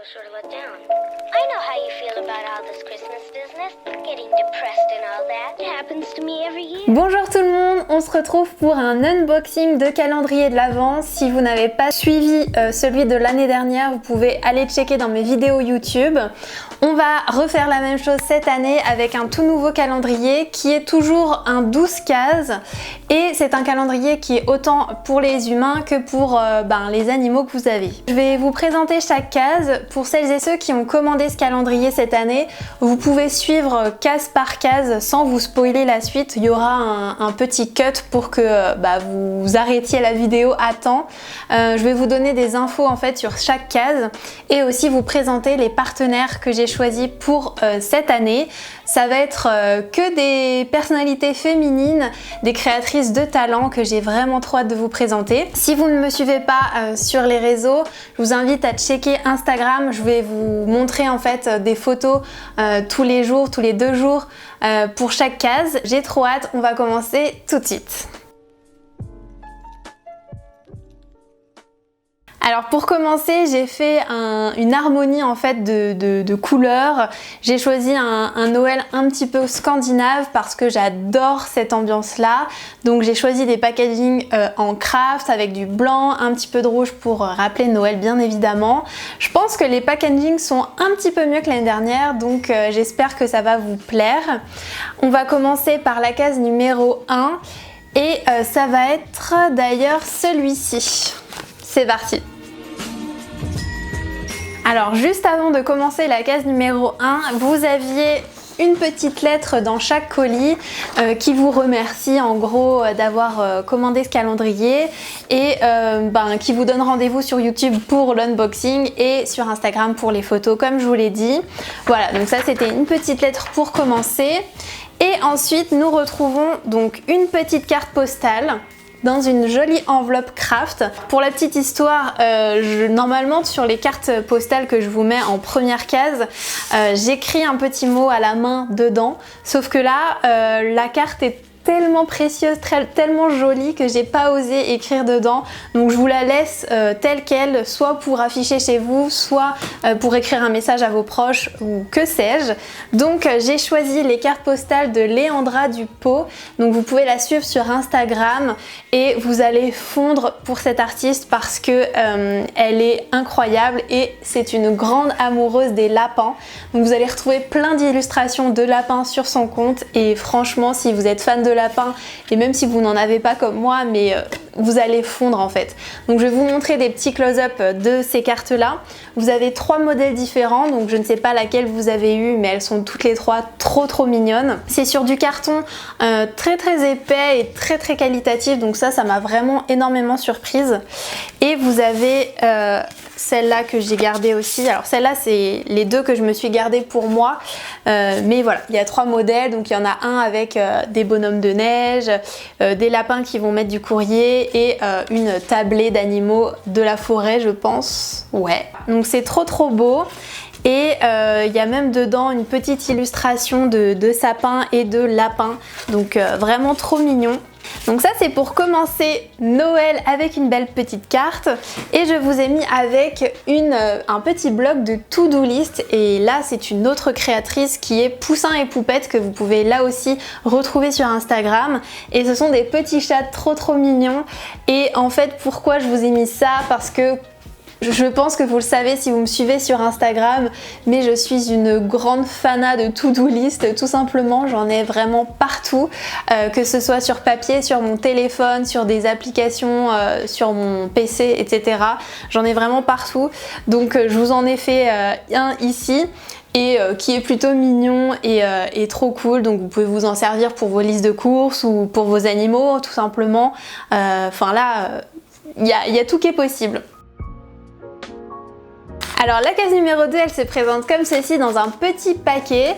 feel sort of let down. I know how you feel about all this Christmas business, getting depressed and all that. It happens to me every year. Bonjour tout le monde, on se retrouve pour un unboxing de calendrier de l'Avent. Si vous n'avez pas suivi celui de l'année dernière, vous pouvez aller checker dans mes vidéos YouTube. On va refaire la même chose cette année avec un tout nouveau calendrier qui est toujours un 12 cases et c'est un calendrier qui est autant pour les humains que pour les animaux que vous avez. Je vais vous présenter chaque case. Pour celles et ceux qui ont commandé ce calendrier cette année, vous pouvez suivre case par case sans vous spoiler la suite. Il y aura un petit cut pour que vous arrêtiez la vidéo à temps. Je vais vous donner des infos en fait sur chaque case et aussi vous présenter les partenaires que j'ai choisis pour cette année. Ça va être que des personnalités féminines, des créatrices de talent que j'ai vraiment trop hâte de vous présenter. Si vous ne me suivez pas sur les réseaux, je vous invite à checker Instagram. Je vais vous montrer en fait des photos tous les jours, tous les 2 jours pour chaque case. J'ai trop hâte, on va commencer tout de suite. Alors pour commencer, j'ai fait une harmonie en fait de couleurs. J'ai choisi un Noël un petit peu scandinave parce que j'adore cette ambiance-là. Donc j'ai choisi des packaging en craft avec du blanc, un petit peu de rouge pour rappeler Noël bien évidemment. Je pense que les packaging sont un petit peu mieux que l'année dernière, donc j'espère que ça va vous plaire. On va commencer par la case numéro 1 et ça va être d'ailleurs celui-ci. C'est parti! Alors juste avant de commencer la case numéro 1, vous aviez une petite lettre dans chaque colis qui vous remercie en gros d'avoir commandé ce calendrier et qui vous donne rendez-vous sur YouTube pour l'unboxing et sur Instagram pour les photos comme je vous l'ai dit. Voilà, donc ça c'était une petite lettre pour commencer. Et ensuite nous retrouvons donc une petite carte postale dans une jolie enveloppe craft. Pour la petite histoire, normalement sur les cartes postales que je vous mets en première case, j'écris un petit mot à la main dedans, sauf que là, la carte est tellement précieuse, tellement jolie que j'ai pas osé écrire dedans, donc je vous la laisse telle quelle, soit pour afficher chez vous, soit pour écrire un message à vos proches ou que sais-je. Donc j'ai choisi les cartes postales de Léandra Dupont, donc vous pouvez la suivre sur Instagram et vous allez fondre pour cette artiste parce que elle est incroyable et c'est une grande amoureuse des lapins. Donc vous allez retrouver plein d'illustrations de lapins sur son compte et franchement si vous êtes fan de lapin et même si vous n'en avez pas comme moi, mais vous allez fondre en fait. Donc je vais vous montrer des petits close-up de ces cartes là. Vous avez 3 modèles différents, donc je ne sais pas laquelle vous avez eu, mais elles sont toutes les 3 trop mignonnes. C'est sur du carton très épais et très qualitatif, donc ça m'a vraiment énormément surprise. Et vous avez celle-là que j'ai gardée aussi. Alors celle-là c'est les 2 que je me suis gardée pour moi, mais voilà, il y a 3 modèles, donc il y en a un avec des bonhommes de neige, des lapins qui vont mettre du courrier et une tablée d'animaux de la forêt je pense. Ouais, donc c'est trop beau. Et il y a même dedans une petite illustration de sapin et de lapin, donc vraiment trop mignon. Donc ça c'est pour commencer Noël avec une belle petite carte et je vous ai mis avec un petit bloc de to-do list et là c'est une autre créatrice qui est Poussin et Poupette que vous pouvez là aussi retrouver sur Instagram et ce sont des petits chats trop mignons et en fait pourquoi je vous ai mis ça, parce que je pense que vous le savez si vous me suivez sur Instagram, mais je suis une grande fanat de to-do list, tout simplement, j'en ai vraiment partout, que ce soit sur papier, sur mon téléphone, sur des applications, sur mon PC, etc. J'en ai vraiment partout, donc je vous en ai fait un ici. Et qui est plutôt mignon et trop cool, donc vous pouvez vous en servir pour vos listes de courses ou pour vos animaux tout simplement. Enfin là, il y a tout qui est possible. Alors la case numéro 2 elle se présente comme ceci dans un petit paquet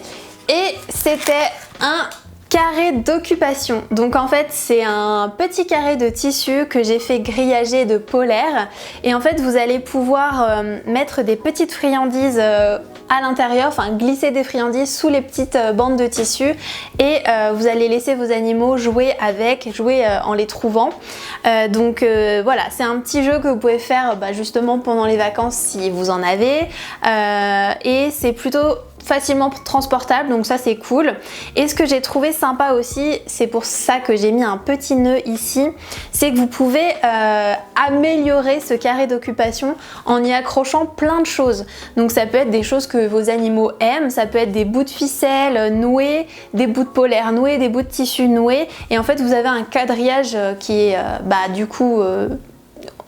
et c'était un carré d'occupation. Donc en fait c'est un petit carré de tissu que j'ai fait grillager de polaire et en fait vous allez pouvoir mettre des petites friandises à l'intérieur, enfin glisser des friandises sous les petites bandes de tissu et vous allez laisser vos animaux jouer en les trouvant. Voilà, c'est un petit jeu que vous pouvez faire justement pendant les vacances si vous en avez et c'est plutôt facilement transportable, donc ça c'est cool. Et ce que j'ai trouvé sympa aussi, c'est pour ça que j'ai mis un petit nœud ici, c'est que vous pouvez améliorer ce carré d'occupation en y accrochant plein de choses. Donc ça peut être des choses que vos animaux aiment, ça peut être des bouts de ficelle noués, des bouts de polaire noués, des bouts de tissu noués, et en fait vous avez un quadrillage qui est du coup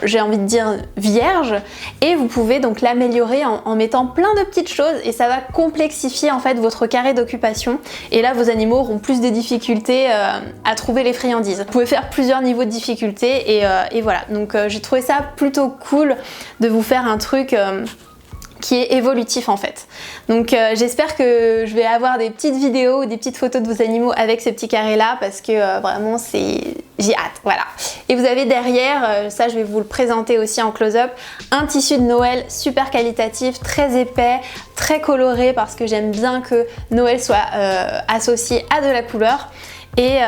j'ai envie de dire vierge, et vous pouvez donc l'améliorer en mettant plein de petites choses et ça va complexifier en fait votre carré d'occupation et là vos animaux auront plus de difficultés à trouver les friandises. Vous pouvez faire plusieurs niveaux de difficulté et voilà, donc j'ai trouvé ça plutôt cool de vous faire un truc qui est évolutif en fait. Donc j'espère que je vais avoir des petites vidéos ou des petites photos de vos animaux avec ce petit carré là parce que vraiment j'ai hâte, voilà. Et vous avez derrière, ça je vais vous le présenter aussi en close-up, un tissu de Noël super qualitatif, très épais, très coloré parce que j'aime bien que Noël soit associé à de la couleur et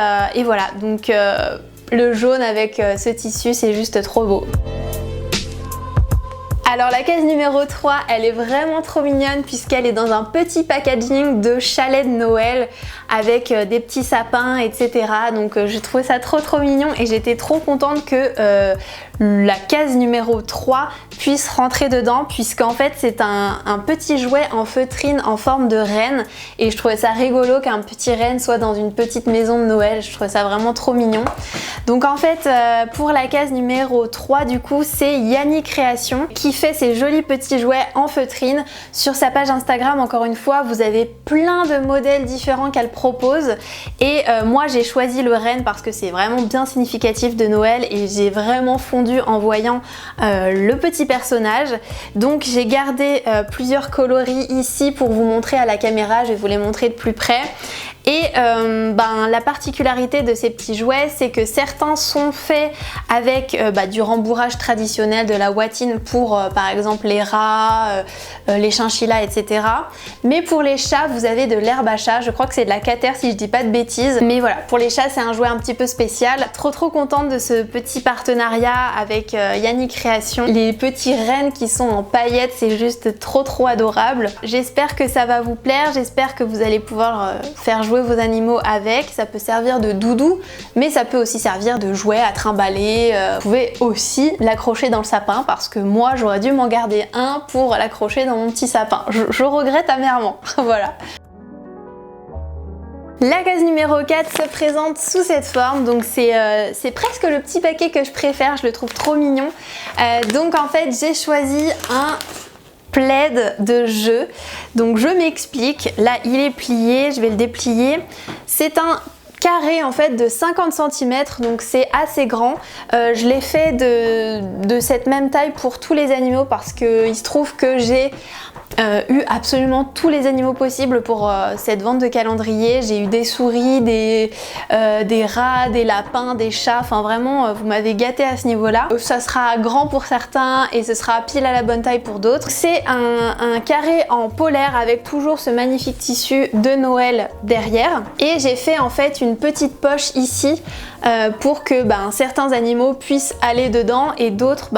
voilà, donc le jaune avec ce tissu c'est juste trop beau. Alors la case numéro 3, elle est vraiment trop mignonne puisqu'elle est dans un petit packaging de chalet de Noël avec des petits sapins, etc. Donc j'ai trouvé ça trop mignon et j'étais trop contente que la case numéro 3 puisse rentrer dedans puisqu'en fait c'est un petit jouet en feutrine en forme de reine et je trouvais ça rigolo qu'un petit renne soit dans une petite maison de Noël, je trouvais ça vraiment trop mignon. Donc en fait pour la case numéro 3 du coup c'est Yanni Création qui fait ces jolis petits jouets en feutrine. Sur sa page Instagram encore une fois vous avez plein de modèles différents qu'elle propose et moi j'ai choisi le renne parce que c'est vraiment bien significatif de Noël et j'ai vraiment fondu en voyant le petit personnage. Donc j'ai gardé plusieurs coloris ici pour vous montrer à la caméra, je vais vous les montrer de plus près. Et la particularité de ces petits jouets, c'est que certains sont faits avec du rembourrage traditionnel de la ouatine pour par exemple les rats, les chinchillas, etc. Mais pour les chats, vous avez de l'herbe à chat, je crois que c'est de la Cater si je dis pas de bêtises. Mais voilà, pour les chats c'est un jouet un petit peu spécial. Trop contente de ce petit partenariat avec Yanni Création. Les petits rennes qui sont en paillettes, c'est juste trop adorable. J'espère que ça va vous plaire, j'espère que vous allez pouvoir faire jouer vos animaux avec. Ça peut servir de doudou mais ça peut aussi servir de jouet à trimballer. Vous pouvez aussi l'accrocher dans le sapin parce que moi j'aurais dû m'en garder un pour l'accrocher dans mon petit sapin. Je regrette amèrement. Voilà. La case numéro 4 se présente sous cette forme, donc c'est presque le petit paquet que je préfère, je le trouve trop mignon. Donc en fait j'ai choisi un plaid de jeu. Donc je m'explique, là il est plié, je vais le déplier. C'est un carré en fait de 50 cm, donc c'est assez grand. Je l'ai fait de cette même taille pour tous les animaux parce qu'il se trouve que j'ai eu absolument tous les animaux possibles pour cette vente de calendrier. J'ai eu des souris, des rats, des lapins, des chats, enfin vraiment vous m'avez gâté à ce niveau là. Ça sera grand pour certains et ce sera pile à la bonne taille pour d'autres. C'est un carré en polaire avec toujours ce magnifique tissu de Noël derrière et j'ai fait en fait une petite poche ici pour que certains animaux puissent aller dedans et d'autres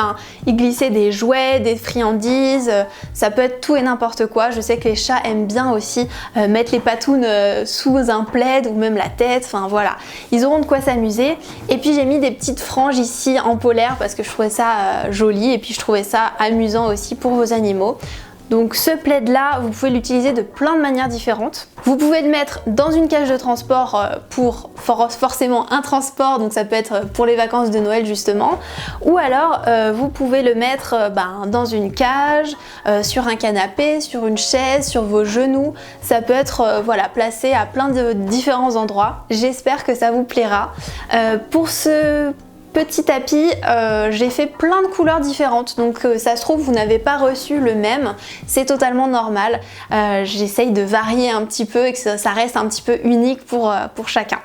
y glisser des jouets, des friandises, ça peut être tout et n'importe quoi. Je sais que les chats aiment bien aussi mettre les patounes sous un plaid ou même la tête, enfin voilà, ils auront de quoi s'amuser. Et puis j'ai mis des petites franges ici en polaire parce que je trouvais ça joli et puis je trouvais ça amusant aussi pour vos animaux. Donc ce plaid là, vous pouvez l'utiliser de plein de manières différentes. Vous pouvez le mettre dans une cage de transport pour forcément un transport, donc ça peut être pour les vacances de Noël justement. Ou alors vous pouvez le mettre dans une cage, sur un canapé, sur une chaise, sur vos genoux. Ça peut être placé à plein de différents endroits. J'espère que ça vous plaira. Pour ce petit tapis, j'ai fait plein de couleurs différentes, donc ça se trouve vous n'avez pas reçu le même, c'est totalement normal. J'essaye de varier un petit peu et que ça reste un petit peu unique pour chacun.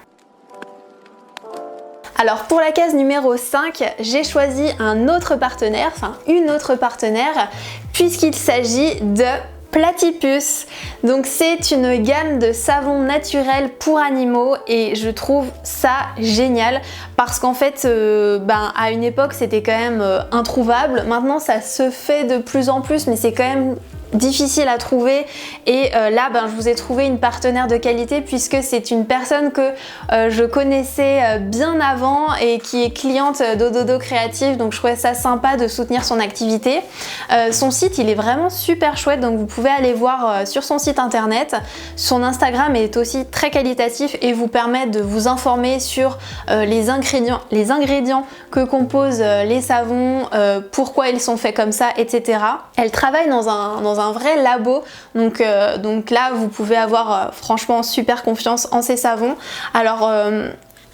Alors pour la case numéro 5, j'ai choisi un autre partenaire, enfin une autre partenaire, puisqu'il s'agit de Platypus. Donc c'est une gamme de savons naturels pour animaux et je trouve ça génial parce qu'en fait à une époque c'était quand même introuvable. Maintenant ça se fait de plus en plus mais c'est quand même difficile à trouver et là je vous ai trouvé une partenaire de qualité puisque c'est une personne que je connaissais bien avant et qui est cliente d'Ododo Créative, donc je trouvais ça sympa de soutenir son activité. Son site il est vraiment super chouette, donc vous pouvez aller voir sur son site internet. Son Instagram est aussi très qualitatif et vous permet de vous informer sur les ingrédients que composent les savons, pourquoi ils sont faits comme ça, etc. Elle travaille dans un vrai labo, donc là vous pouvez avoir franchement super confiance en ces savons. Alors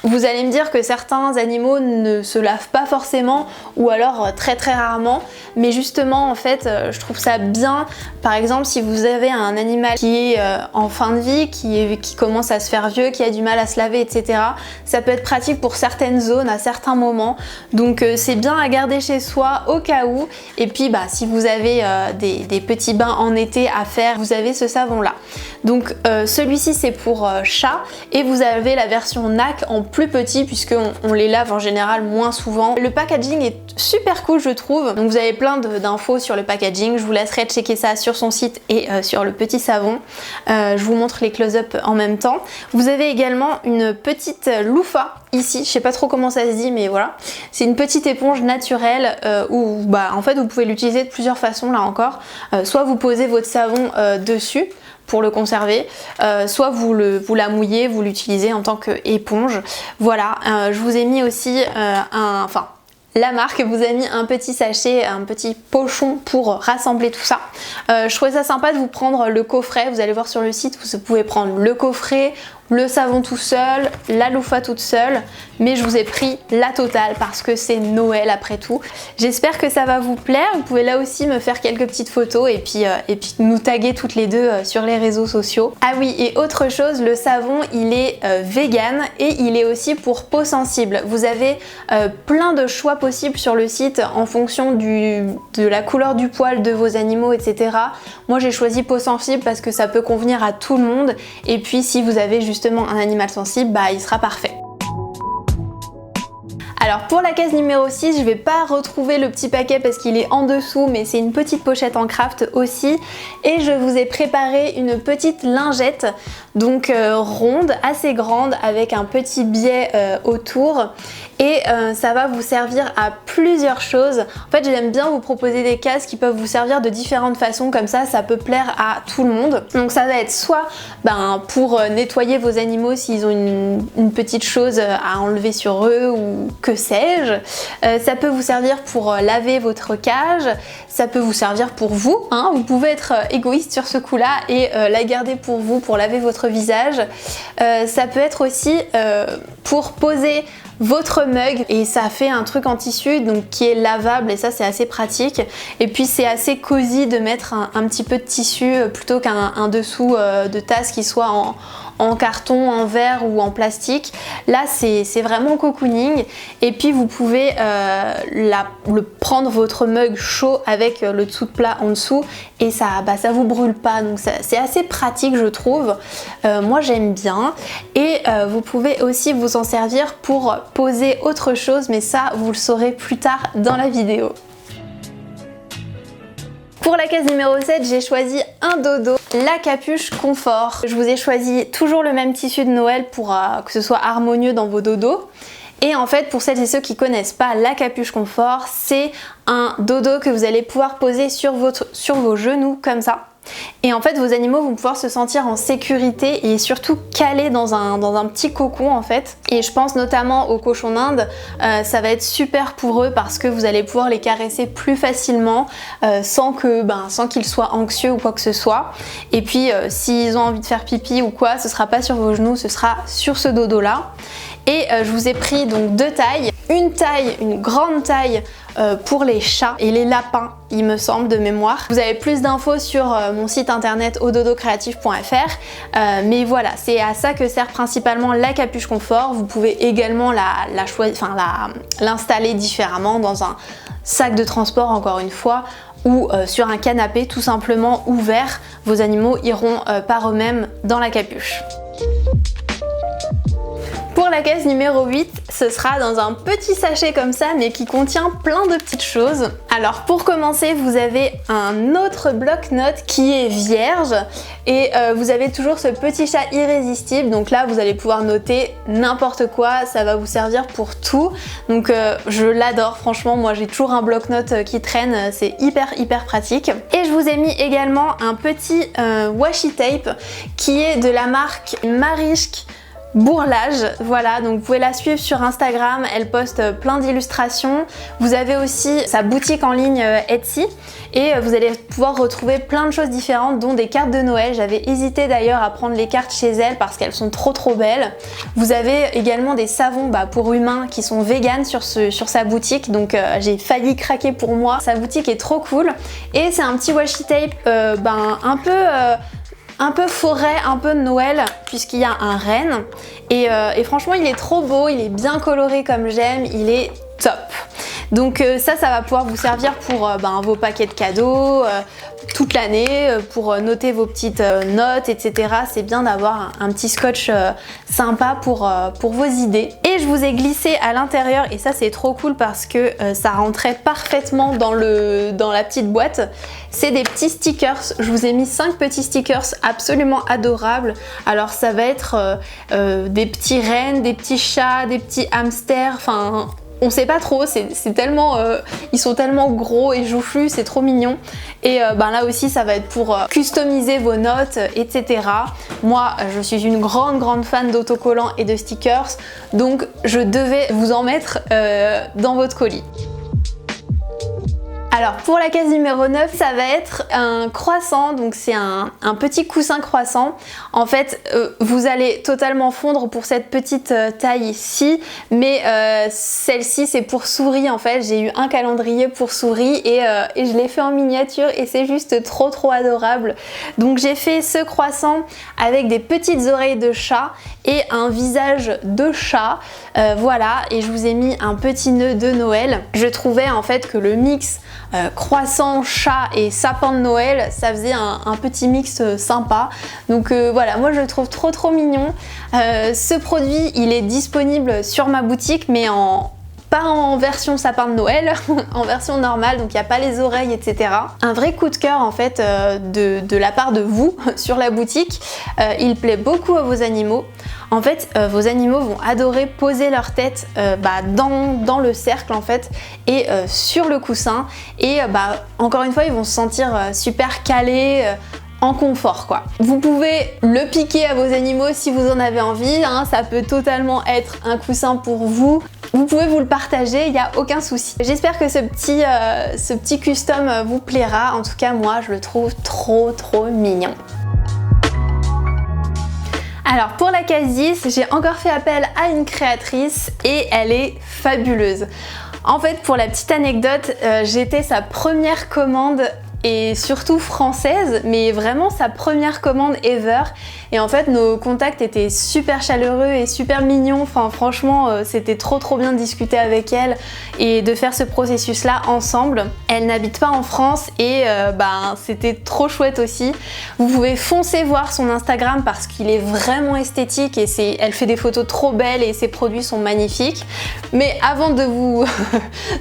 vous allez me dire que certains animaux ne se lavent pas forcément ou alors très rarement, mais justement en fait je trouve ça bien. Par exemple si vous avez un animal qui est en fin de vie, qui commence à se faire vieux, qui a du mal à se laver, etc. Ça peut être pratique pour certaines zones à certains moments, donc c'est bien à garder chez soi au cas où. Et puis si vous avez des petits bains en été à faire, vous avez ce savon là. Donc celui-ci c'est pour chat et vous avez la version NAC en plus petit puisqu'on les lave en général moins souvent. Le packaging est super cool je trouve, donc vous avez plein d'infos sur le packaging, je vous laisserai checker ça sur son site et sur le petit savon. Je vous montre les close-up en même temps. Vous avez également une petite loofah ici, je sais pas trop comment ça se dit mais voilà, c'est une petite éponge naturelle où en fait vous pouvez l'utiliser de plusieurs façons là encore. Soit vous posez votre savon dessus pour le conserver, soit vous la mouillez, vous l'utilisez en tant qu'éponge. Voilà, je vous ai mis aussi la marque vous a mis un petit sachet, un petit pochon pour rassembler tout ça. Je trouvais ça sympa de vous prendre le coffret, vous allez voir sur le site, vous pouvez prendre le coffret, le savon tout seul, la loofah toute seule, mais je vous ai pris la totale parce que c'est Noël après tout. J'espère que ça va vous plaire, vous pouvez là aussi me faire quelques petites photos et puis nous taguer toutes les deux sur les réseaux sociaux. Ah oui, et autre chose, le savon il est vegan et il est aussi pour peau sensible. Vous avez plein de choix possibles sur le site en fonction de la couleur du poil de vos animaux, etc. Moi j'ai choisi peau sensible parce que ça peut convenir à tout le monde et puis si vous avez justement un animal sensible, il sera parfait. Alors pour la case numéro 6, je vais pas retrouver le petit paquet parce qu'il est en dessous, mais c'est une petite pochette en craft aussi. Et je vous ai préparé une petite lingette, donc ronde, assez grande, avec un petit biais autour. Et ça va vous servir à plusieurs choses. En fait, j'aime bien vous proposer des cases qui peuvent vous servir de différentes façons, comme ça peut plaire à tout le monde. Donc ça va être soit pour nettoyer vos animaux s'ils ont une petite chose à enlever sur eux ou que sais-je. Ça peut vous servir pour laver votre cage, ça peut vous servir pour vous, hein. Vous pouvez être égoïste sur ce coup-là et la garder pour vous, pour laver votre visage. Ça peut être aussi pour poser votre mug et ça fait un truc en tissu donc qui est lavable et ça c'est assez pratique. Et puis c'est assez cosy de mettre un petit peu de tissu plutôt qu'un dessous de tasse qui soit en carton, en verre ou en plastique. Là c'est vraiment cocooning. Et puis vous pouvez prendre votre mug chaud avec le dessous de plat en dessous et ça vous brûle pas, donc c'est assez pratique je trouve. Moi j'aime bien. Et vous pouvez aussi vous en servir pour poser autre chose, mais ça vous le saurez plus tard dans la vidéo. Pour la case numéro 7, j'ai choisi un dodo, la capuche confort. Je vous ai choisi toujours le même tissu de Noël pour que ce soit harmonieux dans vos dodos. Et en fait, pour celles et ceux qui connaissent pas la capuche confort, c'est un dodo que vous allez pouvoir poser sur vos genoux comme ça. Et en fait vos animaux vont pouvoir se sentir en sécurité et surtout calés dans un petit cocon en fait. Et je pense notamment aux cochons d'Inde, ça va être super pour eux parce que vous allez pouvoir les caresser plus facilement sans qu'ils soient anxieux ou quoi que ce soit. Et puis s'ils ont envie de faire pipi ou quoi, ce sera pas sur vos genoux, ce sera sur ce dodo là. Et je vous ai pris donc deux tailles. une taille, une grande taille pour les chats et les lapins, il me semble, de mémoire. Vous avez plus d'infos sur mon site internet ododocreative.fr, mais voilà, c'est à ça que sert principalement la capuche confort. Vous pouvez également l'installer différemment dans un sac de transport, encore une fois, ou sur un canapé tout simplement ouvert. Vos animaux iront par eux-mêmes dans la capuche. Pour la case numéro 8, ce sera dans un petit sachet comme ça, mais qui contient plein de petites choses. Alors pour commencer, vous avez un autre bloc-notes qui est vierge et vous avez toujours ce petit chat irrésistible. Donc là, vous allez pouvoir noter n'importe quoi, ça va vous servir pour tout. Donc je l'adore, franchement, moi j'ai toujours un bloc-notes qui traîne, c'est hyper pratique. Et je vous ai mis également un petit washi tape qui est de la marque Marischk Bourlage, voilà, donc vous pouvez la suivre sur Instagram, elle poste plein d'illustrations. Vous avez aussi sa boutique en ligne Etsy et vous allez pouvoir retrouver plein de choses différentes, dont des cartes de Noël. J'avais hésité d'ailleurs à prendre les cartes chez elle parce qu'elles sont trop belles. Vous avez également des savons pour humains qui sont vegan sur sa boutique, donc j'ai failli craquer pour moi. Sa boutique est trop cool et c'est un petit washi tape un peu forêt, un peu Noël, puisqu'il y a un renne. Et franchement, il est trop beau, il est bien coloré comme j'aime, il est top. Donc ça va pouvoir vous servir pour vos paquets de cadeaux toute l'année, pour noter vos petites notes, etc. C'est bien d'avoir un petit scotch sympa pour vos idées. Et je vous ai glissé à l'intérieur, et ça c'est trop cool parce que ça rentrait parfaitement dans la petite boîte. C'est des petits stickers. Je vous ai mis 5 petits stickers absolument adorables. Alors ça va être des petits rennes, des petits chats, des petits hamsters, enfin... On sait pas trop, c'est tellement, ils sont tellement gros et joufflus, c'est trop mignon. Et là aussi, ça va être pour customiser vos notes, etc. Moi, je suis une grande fan d'autocollants et de stickers, donc je devais vous en mettre dans votre colis. Alors pour la case numéro 9, ça va être un croissant, donc c'est un petit coussin croissant. En fait, vous allez totalement fondre pour cette petite taille-ci, mais celle-ci c'est pour souris en fait. J'ai eu un calendrier pour souris et je l'ai fait en miniature et c'est juste trop adorable. Donc j'ai fait ce croissant avec des petites oreilles de chat et un visage de chat, voilà, et je vous ai mis un petit nœud de Noël. Je trouvais en fait que le mix croissant, chat et sapin de Noël, ça faisait un petit mix sympa. Donc voilà, moi je le trouve trop mignon. Ce produit, il est disponible sur ma boutique, mais pas en version sapin de Noël, en version normale, donc il n'y a pas les oreilles, etc. Un vrai coup de cœur en fait de la part de vous sur la boutique. Il plaît beaucoup à vos animaux. En fait, vos animaux vont adorer poser leur tête dans le cercle en fait et sur le coussin. Et encore une fois, ils vont se sentir super calés. En confort quoi. Vous pouvez le piquer à vos animaux si vous en avez envie, hein, ça peut totalement être un coussin pour vous. Vous pouvez vous le partager, il n'y a aucun souci. J'espère que ce petit custom vous plaira. En tout cas, moi, je le trouve trop mignon. Alors pour la case 10, j'ai encore fait appel à une créatrice et elle est fabuleuse. En fait, pour la petite anecdote, j'étais sa première commande et surtout française, mais vraiment sa première commande ever. Et en fait, nos contacts étaient super chaleureux et super mignons. Enfin, franchement, c'était trop bien de discuter avec elle et de faire ce processus-là ensemble. Elle n'habite pas en France et c'était trop chouette aussi. Vous pouvez foncer voir son Instagram parce qu'il est vraiment esthétique et elle fait des photos trop belles et ses produits sont magnifiques. Mais avant de vous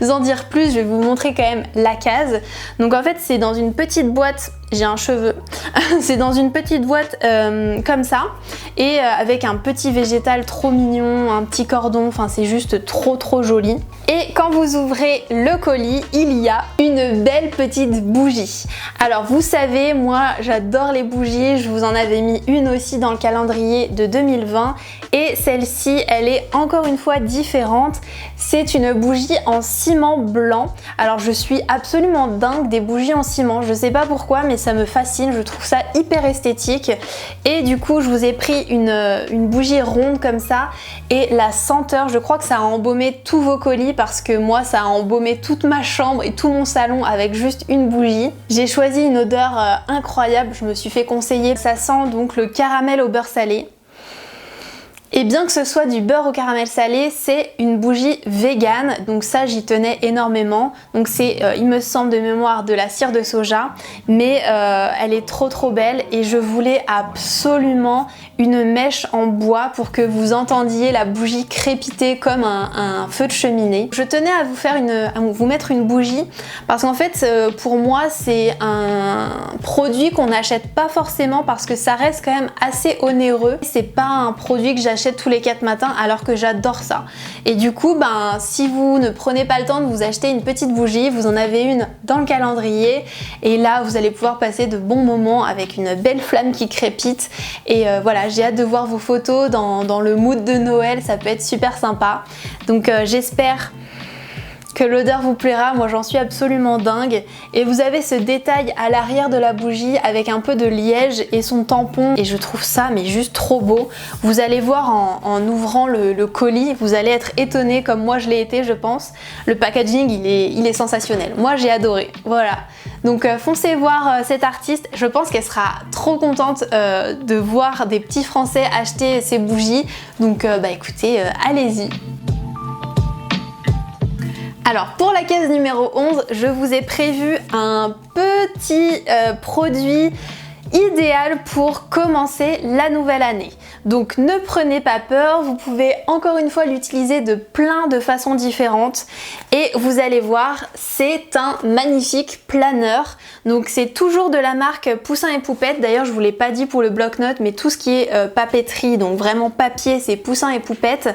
en dire plus, je vais vous montrer quand même la case. Donc en fait, c'est dans une petite boîte. J'ai un cheveu. C'est dans une petite boîte comme ça et avec un petit végétal trop mignon, un petit cordon, enfin c'est juste trop joli. Et quand vous ouvrez le colis, il y a une belle petite bougie. Alors vous savez, moi j'adore les bougies, je vous en avais mis une aussi dans le calendrier de 2020 et celle-ci elle est encore une fois différente. C'est une bougie en ciment blanc. Alors je suis absolument dingue des bougies en ciment, je sais pas pourquoi mais ça me fascine, je trouve ça hyper esthétique. Et du coup, je vous ai pris une bougie ronde comme ça, et la senteur, je crois que ça a embaumé tous vos colis parce que moi, ça a embaumé toute ma chambre et tout mon salon avec juste une bougie. J'ai choisi une odeur incroyable, je me suis fait conseiller. Ça sent donc le caramel au beurre salé. Et bien que ce soit du beurre au caramel salé, c'est une bougie végane, donc ça j'y tenais énormément. Donc c'est, il me semble de mémoire, de la cire de soja, mais elle est trop belle et je voulais absolument une mèche en bois pour que vous entendiez la bougie crépiter comme un feu de cheminée. Je tenais à vous mettre une bougie parce qu'en fait pour moi c'est un produit qu'on n'achète pas forcément parce que ça reste quand même assez onéreux. C'est pas un produit que j'achète tous les 4 matins alors que j'adore ça. Et du coup, si vous ne prenez pas le temps de vous acheter une petite bougie, vous en avez une dans le calendrier et là vous allez pouvoir passer de bons moments avec une belle flamme qui crépite. Et voilà, j'ai hâte de voir vos photos dans le mood de Noël, ça peut être super sympa. Donc j'espère que l'odeur vous plaira, moi j'en suis absolument dingue. Et vous avez ce détail à l'arrière de la bougie avec un peu de liège et son tampon, et je trouve ça mais juste trop beau. Vous allez voir en ouvrant le colis, vous allez être étonné comme moi je l'ai été, je pense. Le packaging il est sensationnel, moi j'ai adoré, voilà. Donc foncez voir cette artiste, je pense qu'elle sera trop contente de voir des petits Français acheter ces bougies. Donc écoutez, allez-y. Alors pour la case numéro 11, je vous ai prévu un petit produit idéal pour commencer la nouvelle année. Donc ne prenez pas peur, vous pouvez encore une fois l'utiliser de plein de façons différentes et vous allez voir, c'est un magnifique planeur. Donc c'est toujours de la marque Poussin et Poupette. D'ailleurs je vous l'ai pas dit pour le bloc-notes, mais tout ce qui est papeterie, donc vraiment papier, c'est Poussin et Poupette.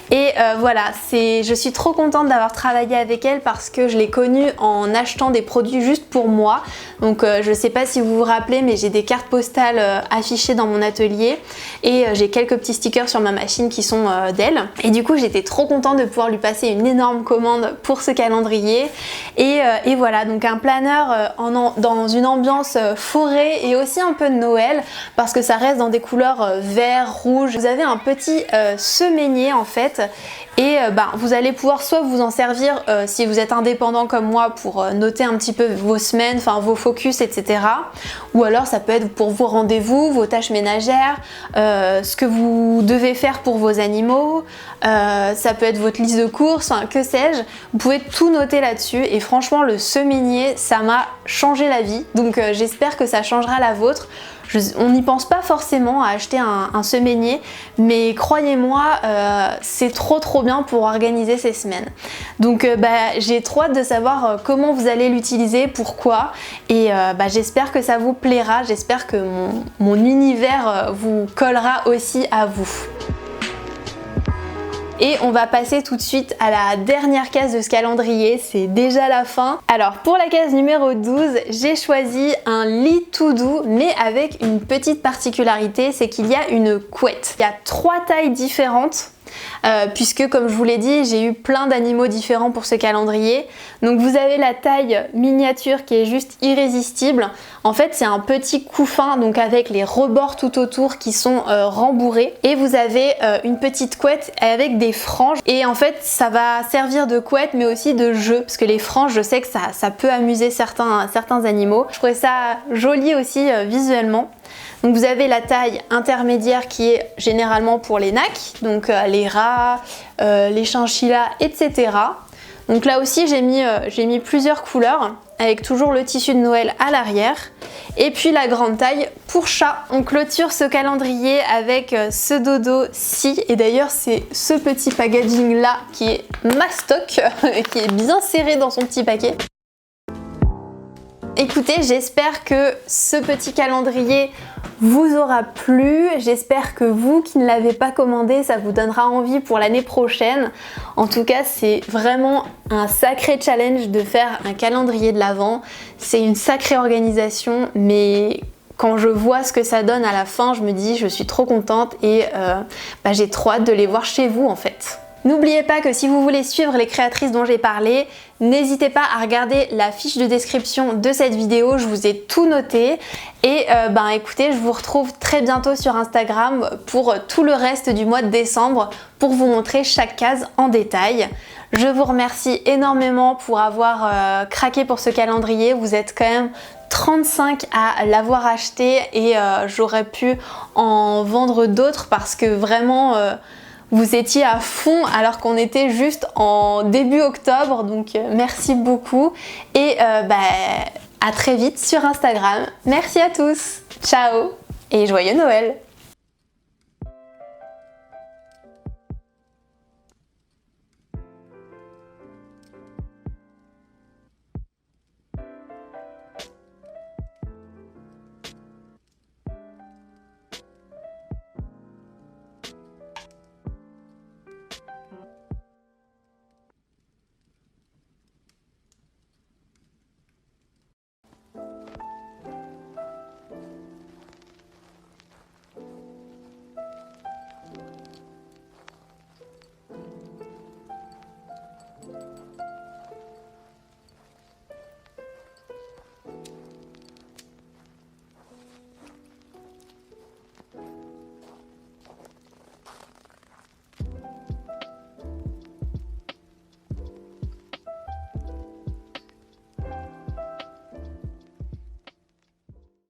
Et voilà, je suis trop contente d'avoir travaillé avec elle parce que je l'ai connue en achetant des produits juste pour moi. Donc je sais pas si vous vous rappelez, mais j'ai des cartes postales affichées dans mon atelier et j'ai quelques petits stickers sur ma machine qui sont d'elle. Et du coup j'étais trop contente de pouvoir lui passer une énorme commande pour ce calendrier. Et voilà, donc un planeur dans une ambiance forêt et aussi un peu de Noël parce que ça reste dans des couleurs vert, rouge. Vous avez un petit semainier en fait. Et vous allez pouvoir soit vous en servir si vous êtes indépendant comme moi pour noter un petit peu vos semaines, enfin vos focus, etc. Ou alors ça peut être pour vos rendez-vous, vos tâches ménagères, ce que vous devez faire pour vos animaux, ça peut être votre liste de courses, enfin que sais-je. Vous pouvez tout noter là-dessus et franchement le semainier ça m'a changé la vie. Donc j'espère que ça changera la vôtre. On n'y pense pas forcément à acheter un semainier, mais croyez-moi, c'est trop bien pour organiser ces semaines. Donc j'ai trop hâte de savoir comment vous allez l'utiliser, pourquoi, et j'espère que ça vous plaira, j'espère que mon univers vous collera aussi à vous. Et on va passer tout de suite à la dernière case de ce calendrier, c'est déjà la fin. Alors pour la case numéro 12, j'ai choisi un lit tout doux, mais avec une petite particularité, c'est qu'il y a une couette. Il y a 3 tailles différentes. Puisque comme je vous l'ai dit, j'ai eu plein d'animaux différents pour ce calendrier. Donc vous avez la taille miniature qui est juste irrésistible. En fait c'est un petit couffin, donc avec les rebords tout autour qui sont rembourrés. Et vous avez une petite couette avec des franges. Et en fait ça va servir de couette mais aussi de jeu. Parce que les franges, je sais que ça peut amuser certains animaux. Je trouvais ça joli aussi visuellement. Donc vous avez la taille intermédiaire qui est généralement pour les nacs, donc les rats, les chinchillas, etc. Donc là aussi j'ai mis plusieurs couleurs avec toujours le tissu de Noël à l'arrière. Et puis la grande taille pour chat. On clôture ce calendrier avec ce dodo-ci. Et d'ailleurs c'est ce petit packaging là qui est mastoc, qui est bien serré dans son petit paquet. Écoutez, j'espère que ce petit calendrier vous aura plu. J'espère que vous qui ne l'avez pas commandé, ça vous donnera envie pour l'année prochaine. En tout cas, c'est vraiment un sacré challenge de faire un calendrier de l'Avent. C'est une sacrée organisation, mais quand je vois ce que ça donne à la fin, je me dis je suis trop contente et j'ai trop hâte de les voir chez vous en fait. N'oubliez pas que si vous voulez suivre les créatrices dont j'ai parlé, n'hésitez pas à regarder la fiche de description de cette vidéo, je vous ai tout noté. Et écoutez, je vous retrouve très bientôt sur Instagram pour tout le reste du mois de décembre pour vous montrer chaque case en détail. Je vous remercie énormément pour avoir craqué pour ce calendrier, vous êtes quand même 35 à l'avoir acheté et j'aurais pu en vendre d'autres parce que vraiment vous étiez à fond alors qu'on était juste en début octobre, donc merci beaucoup et à très vite sur Instagram. Merci à tous, ciao et joyeux Noël!